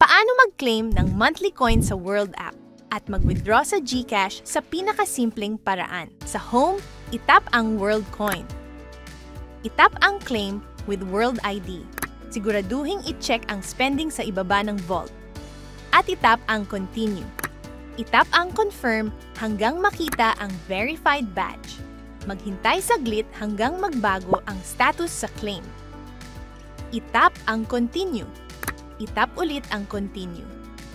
Paano mag-claim ng monthly coin sa World app at mag-withdraw sa GCash sa pinakasimpleng paraan? Sa Home, itap ang World Coin. Itap ang Claim with World ID. Siguraduhing i-check ang spending sa ibaba ng vault. At itap ang Continue. Itap ang Confirm hanggang makita ang verified badge. Maghintay saglit hanggang magbago ang status sa claim. Itap ang Continue. Itap ulit ang Continue.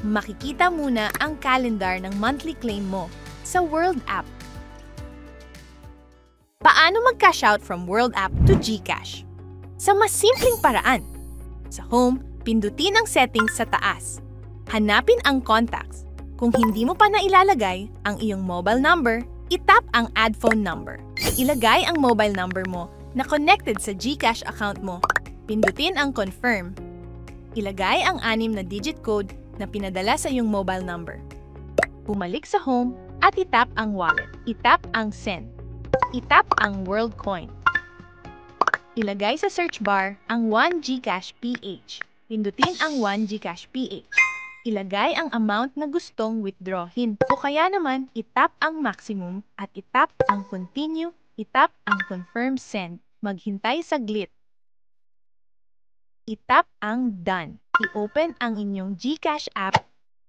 Makikita muna ang calendar ng monthly claim mo sa World app. Paano mag-cash out from World app to GCash? Sa mas simpleng paraan. Sa Home, pindutin ang settings sa taas. Hanapin ang contacts. Kung hindi mo pa nailalagay ang iyong mobile number, itap ang Add Phone Number. Ilagay ang mobile number mo na connected sa GCash account mo. Pindutin ang Confirm. Ilagay ang 6 na digit code na pinadala sa iyong mobile number. Bumalik sa Home at itap ang Wallet. Itap ang Send. Itap ang World Coin. Ilagay sa search bar ang 1 GCash PH. Pindutin ang 1 GCash PH. Ilagay ang amount na gustong withdrawin o kaya naman itap ang maximum at itap ang Continue, itap ang Confirm Send. Maghintay saglit. Itap ang Done. I-open ang inyong GCash app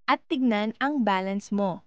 at tignan ang balance mo.